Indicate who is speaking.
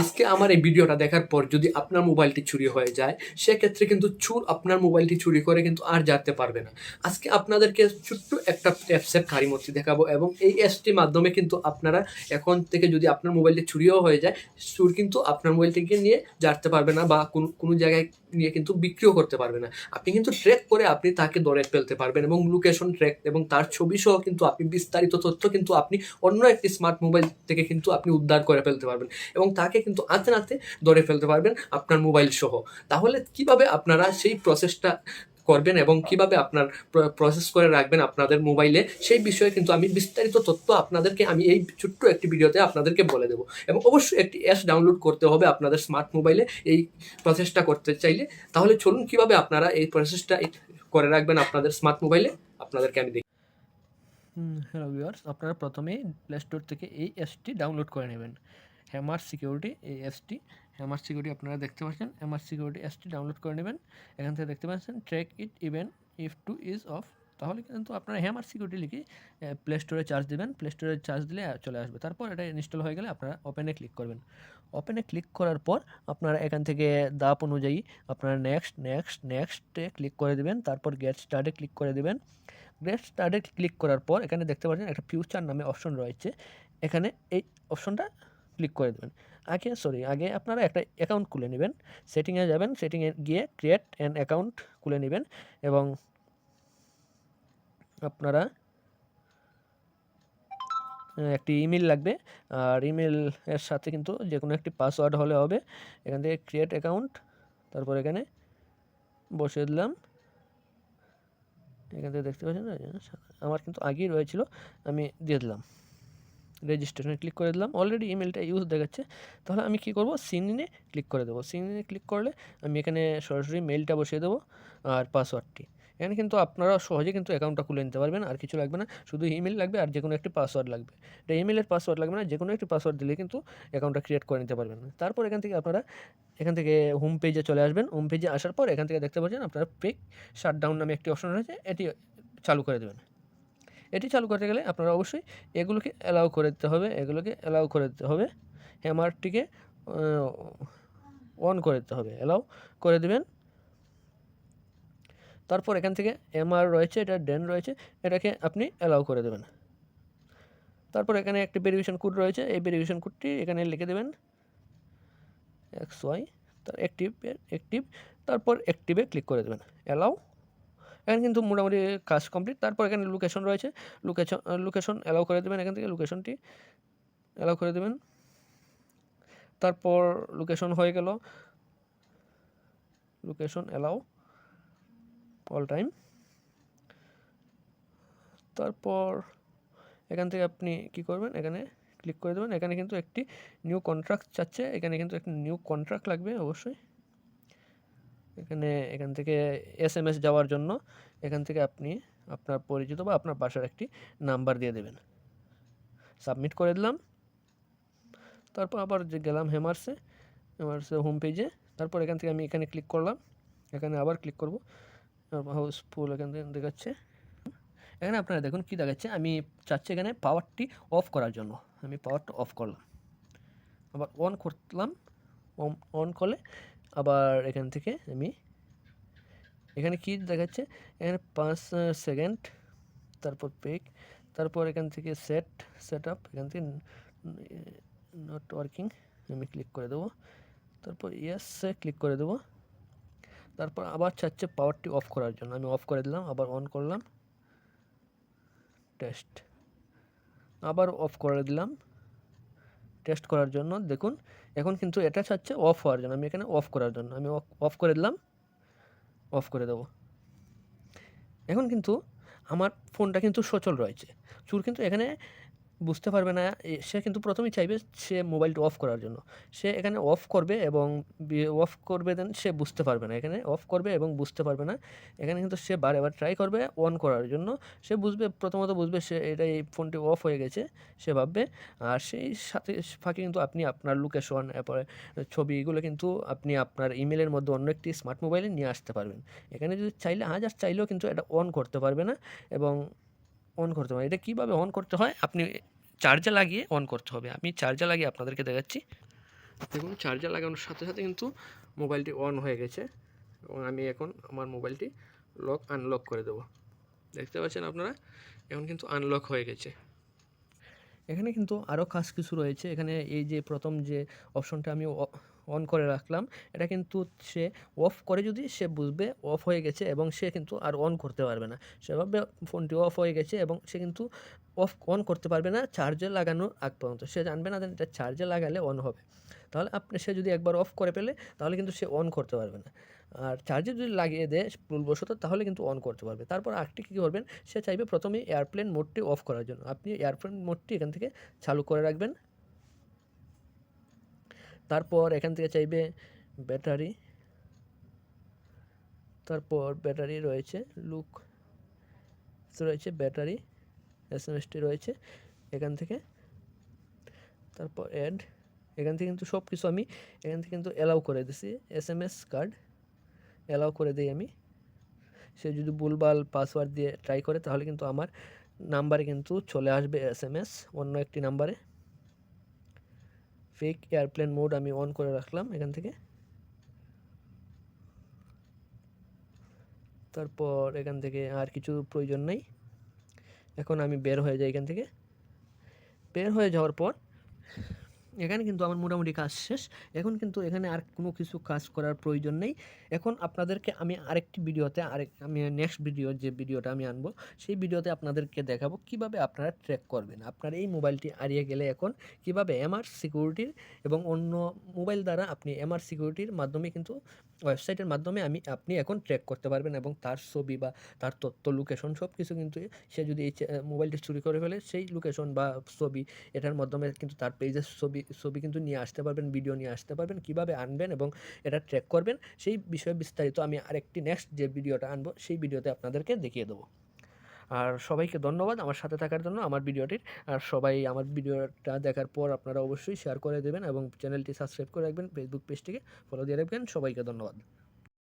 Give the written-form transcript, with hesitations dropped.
Speaker 1: আজকে আমার এই ভিডিওটা দেখার পর যদি আপনার মোবাইলটি চুরি হয়ে যায়, সেক্ষেত্রে কিন্তু চোর আপনার মোবাইলটি চুরি করে কিন্তু আর জানতে পারবে না। আজকে আপনাদেরকে ছোট্ট একটা অ্যাপসের কারিমতি দেখাবো এবং এই অ্যাপসটির মাধ্যমে কিন্তু আপনারা এখন থেকে যদি আপনার মোবাইলটি চুরিও হয়ে যায়, চোর কিন্তু আপনার মোবাইলটিকে নিয়ে জানতে পারবে না বা কোনো জায়গায় নিয়ে কিন্তু বিক্রিও করতে পারবে না। আপনি কিন্তু ট্র্যাক করে আপনি তাকে ধরে ফেলতে পারবেন এবং লোকেশন ট্র্যাক এবং তার ছবি সহ কিন্তু আপনি বিস্তারিত তথ্য কিন্তু আপনি অন্য একটি স্মার্ট মোবাইল থেকে কিন্তু আপনি উদ্ধার করে ফেলতে পারবেন এবং তাকে কিন্তু হাতে নাতে ধরে ফেলতে পারবেন আপনার মোবাইল সহ। তাহলে কিভাবে আপনারা সেই প্রসেসটা করবেন এবং কিভাবে আপনার প্রসেস করে রাখবেন আপনাদের মোবাইলে, সেই বিষয়ে কিন্তু আমি বিস্তারিত তথ্য আপনাদেরকে আমি এই ছোট্ট একটি ভিডিওতে আপনাদেরকে বলে দেবো। এবং অবশ্যই একটি অ্যাপ ডাউনলোড করতে হবে আপনাদের স্মার্ট মোবাইলে এই প্রসেসটা করতে চাইলে। তাহলে চলুন কিভাবে আপনারা এই প্রসেসটা করে রাখবেন আপনাদের স্মার্ট মোবাইলে, আপনাদেরকে আমি দেখি।
Speaker 2: হ্যালো ভিউয়ার্স, আপনারা প্রথমেই প্লে স্টোর থেকে এই অ্যাপসটি ডাউনলোড করে নেবেন। হ্যামার সিকিউরিটি, এই অ্যাপসটি হ্যামার সিকিউরিটি আপনারা দেখতে পাচ্ছেন। হ্যামার সিকিউরিটি অ্যাপসটি ডাউনলোড করে নেবেন। এখান থেকে দেখতে পাচ্ছেন track it even if to is off. তাহলে কিন্তু আপনারা হ্যামার সিকিউরিটি লিখে প্লে স্টোরে চার্জ দেবেন। প্লে স্টোরে চার্জ দিলে চলে আসবে। তারপর এটা ইনস্টল হয়ে গেলে আপনারা ওপেনে ক্লিক করবেন। ওপেনে ক্লিক করার পর আপনারা এখান থেকে ধাপ অনুযায়ী আপনারা নেক্সটে ক্লিক করে দেবেন। তারপর গেট স্টার্টে ক্লিক করে দেবেন। গেট স্টার্টে ক্লিক করার পর এখানে দেখতে পাচ্ছেন একটা ফিউচার নামে অপশন রয়েছে। এখানে এই অপশনটা ক্লিক করে দেবেন। আগে আপনারা একটা অ্যাকাউন্ট খুলে নেবেন। সেটিংয়ে যাবেন, সেটিংয়ে গিয়ে ক্রিয়েট অ্যান অ্যাকাউন্ট খুলে নেবেন এবং আপনারা একটি ইমেল লাগবে। আর ইমেলের সাথে কিন্তু যে কোনো একটি পাসওয়ার্ড হলে হবে। এখান থেকে ক্রিয়েট অ্যাকাউন্ট, তারপর এখানে বসিয়ে দিলাম। এখান থেকে দেখতে পাচ্ছেন আমার কিন্তু আগেই রয়েছিল, আমি দিয়ে দিলাম। রেজিস্ট্রেশনে ক্লিক করে দিলাম। অলরেডি ইমেলটা ইউজ দেখাচ্ছে। তাহলে আমি কী করব, সিন ইনে ক্লিক করে দেবো। সিন ইনে ক্লিক করলে আমি এখানে সরাসরি মেলটা বসিয়ে দেবো আর পাসওয়ার্ডটি। এখানে কিন্তু আপনারা সহজে কিন্তু অ্যাকাউন্টটা খুলে নিতে পারবেন। আর কিছু লাগবে না, শুধু ইমেল লাগবে আর যে কোনো একটি পাসওয়ার্ড লাগবে। এটা ইমেলের পাসওয়ার্ড লাগবে না, যে কোনো একটি পাসওয়ার্ড দিলে কিন্তু অ্যাকাউন্টটা ক্রিয়েট করে নিতে পারবেন। তারপর এখান থেকে আপনারা এখান থেকে হোম পেজে চলে আসবেন। হোম পেজে আসার পর এখান থেকে দেখতে পাচ্ছেন আপনারা কুইক শাটডাউন নামে একটি অপশন রয়েছে, এটি চালু করে দেবেন। এটি চালু করতে গেলে আপনারা অবশ্যই এগুলোকে অ্যালাউ করে দিতে হবে। হ্যামারটিকে অন করে দিতে হবে, অ্যালাউ করে দেবেন। তারপর এখান থেকে এমআর রয়েছে, এটা ডেন রয়েছে, এটাকে আপনি অ্যালাউ করে দেবেন। তারপর এখানে একটি ভেরিফিকেশন কোড রয়েছে, এই ভেরিফিকেশন কোডটি এখানে লিখে দেবেন XY, তার অ্যাক্টিভ, তারপর অ্যাক্টিভে ক্লিক করে দেবেন, অ্যালাউ। এখানে কিন্তু মোটামুটি কাজ কমপ্লিট। তারপর এখানে লোকেশন রয়েছে, লোকেশন অ্যালাউ করে দেবেন। এখান থেকে লোকেশনটি অ্যালাউ করে দেবেন। তারপর লোকেশন হয়ে গেল, লোকেশন অ্যালাউ অল টাইম। তারপর এখান থেকে আপনি কি করবেন, এখানে ক্লিক করে দেবেন। এখানে কিন্তু একটি নিউ কন্ট্রাক্ট চাচ্ছে, এখানে কিন্তু একটি নিউ কন্ট্রাক্ট লাগবে অবশ্যই। এখান থেকে SMS যাওয়ার জন্য এখান থেকে আপনি আপনার পরিচিত বা আপনার বাসার একটি নাম্বার দিয়ে দেবেন। সাবমিট করে দিলাম। তারপর আবার যে গেলাম হ্যামারসে হোম পেজে। তারপর এখান থেকে আমি এখানে ক্লিক করলাম, এখানে আবার ক্লিক করব। হাউসফুল এখান থেকে দেখাচ্ছে। এখানে আপনারা দেখুন কি দেখাচ্ছে, আমি চাচ্ছি এখানে পাওয়ারটি অফ করার জন্য। আমি পাওয়ারটা অফ করলাম, আবার অন করলাম। অন করলে আবার এখান থেকে আমি এখানে কি দেখাচ্ছে, এখানে 5 সেকেন্ড, তারপর পেক, তারপর এখান থেকে সেট আপ, এখান থেকে নট ওয়ার্কিং আমি ক্লিক করে দেবো। তারপর ইয়েসে ক্লিক করে দেবো। তারপর আবার চাচ্ছে পাওয়ারটি অফ করার জন্য, আমি অফ করে দিলাম। আবার অন করলাম, টেস্ট, আবার অফ করে দিলাম টেস্ট করার জন্য। দেখুন এখন কিন্তু এটা চাচ্ছে অফ হওয়ার জন্য, আমি এখানে অফ করার জন্য আমি অফ করে দিলাম, অফ করে দেবো। এখন কিন্তু আমার ফোনটা কিন্তু সচল রয়েছে। চোর কিন্তু এখানে বুঝতে পারবে না। সে কিন্তু প্রথমেই চাইবে সে মোবাইলটা অফ করার জন্য। সে এখানে অফ করবে এবং অফ করবে, দেন সে বুঝতে পারবে না। এখানে অফ করবে এবং বুঝতে পারবে না। এখানে কিন্তু সে বারবার ট্রাই করবে অন করার জন্য। সে বুঝবে, প্রথমত বুঝবে সে এই ফোনটি অফ হয়ে গেছে, সে ভাববে। আর সেই সাথে ফাঁকে কিন্তু আপনি আপনার লোকেশন, এরপরে ছবি, এগুলো কিন্তু আপনি আপনার ইমেলের মধ্যে অন্য একটি স্মার্ট মোবাইলে নিয়ে আসতে পারবেন। এখানে যদি চাইলে হাজার চাইলেও কিন্তু এটা অন করতে পারবে না এবং অন করতে পারে। এটা কীভাবে অন করতে হয়, আপনি চার্জে লাগিয়ে অন করতে হবে। আমি চার্জে লাগিয়ে আপনাদেরকে দেখাচ্ছি। দেখুন চার্জার লাগানোর সাথে সাথে কিন্তু মোবাইলটি অন হয়ে গেছে এবং আমি এখন আমার মোবাইলটি লক আনলক করে দেবো। দেখতে পাচ্ছেন আপনারা এখন কিন্তু আনলক হয়ে গেছে। এখানে কিন্তু আরও কাজ কিছু রয়েছে। এখানে এই যে প্রথম যে অপশনটা আমি অন করে রাখলাম, এটা কিন্তু সে অফ করে যদি সে বুঝবে অফ হয়ে গেছে এবং সে কিন্তু আর অন করতে পারবে না। সেভাবে ফোনটি অফ হয়ে গেছে এবং সে কিন্তু অন করতে পারবে না চার্জে লাগানোর আগ পর্যন্ত। সে জানবে না যে এটা চার্জে লাগালে অন হবে। তাহলে সে যদি একবার অফ করে ফেলে তাহলে কিন্তু সে অন করতে পারবে না। আর চার্জে যদি লাগিয়ে দেয় ভুলবশত তাহলে কিন্তু অন করতে পারবে। তারপর আরেকটি কী করবেন, সে চাইবে প্রথমেই এয়ারপ্লেন মোডটি অফ করার জন্য। আপনি এয়ারপ্লেন মোডটি এখান থেকে চালু করে রাখবেন। তারপর এখান থেকে চাইবে ব্যাটারি, তারপর ব্যাটারি রয়েছে রয়েছে ব্যাটারি এসএমএসটি রয়েছে এখান থেকে, তারপর এখান থেকে কিন্তু সব কিছু আমি এখান থেকে কিন্তু অ্যালাউ করে দিছি। এসএমএস কার্ড অ্যালাউ করে দিই আমি। সে যদি ভুলভাল পাসওয়ার্ড দিয়ে ট্রাই করে তাহলে কিন্তু আমার নাম্বারে কিন্তু চলে আসবে এসএমএস অন্য একটি নাম্বারে। ফেক এয়ারপ্লেন মোড আমি অন করে রাখলাম এখান থেকে। তারপর এখান থেকে আর কিছু প্রয়োজন নেই। এখন আমি বের হয়ে যাই এখান থেকে। বের হয়ে যাওয়ার পর এখানে কিন্তু আমার মোটামুটি কাজ শেষ। এখন কিন্তু এখানে আর কোনো কিছু কাজ করার প্রয়োজন নেই। এখন আপনাদেরকে আমি আরেকটি ভিডিওতে আমি নেক্সট যে ভিডিওটা আমি আনবো সেই ভিডিওতে আপনাদেরকে দেখাবো কিভাবে আপনারা ট্র্যাক করবেন। আপনার এই মোবাইলটি হারিয়ে গেলে এখন কিভাবে এমআর সিকিউরিটির এবং অন্য মোবাইল দ্বারা আপনি এমআর সিকিউরিটির মাধ্যমে কিন্তু ওয়েবসাইটের মাধ্যমে আপনি এখন ট্র্যাক করতে পারবেন এবং তার ছবি বা তার তথ্য লোকেশন সব কিছু কিন্তু সে যদি এই মোবাইলটি চুরি করে ফেলে সেই লোকেশন বা ছবি এটার মাধ্যমে কিন্তু তার পেজের ছবি কিন্তু নিয়ে আসতে পারবেন, ভিডিও নিয়ে আসতে পারবেন। কীভাবে আনবেন এবং এটা ট্র্যাক করবেন সেই বিষয়ে বিস্তারিত আমি আরেকটি নেক্সট যে ভিডিওটা আনবো সেই ভিডিওতে আপনাদেরকে দেখিয়ে দেবো। আর সবাইকে ধন্যবাদ আমার সাথে থাকার জন্য আমার ভিডিওটির। আর সবাই আমার ভিডিওটা দেখার পর আপনারা অবশ্যই শেয়ার করে দেবেন এবং চ্যানেলটি সাবস্ক্রাইব করে রাখবেন, ফেসবুক পেজটিকে ফলো দিয়ে রাখবেন। সবাইকে ধন্যবাদ।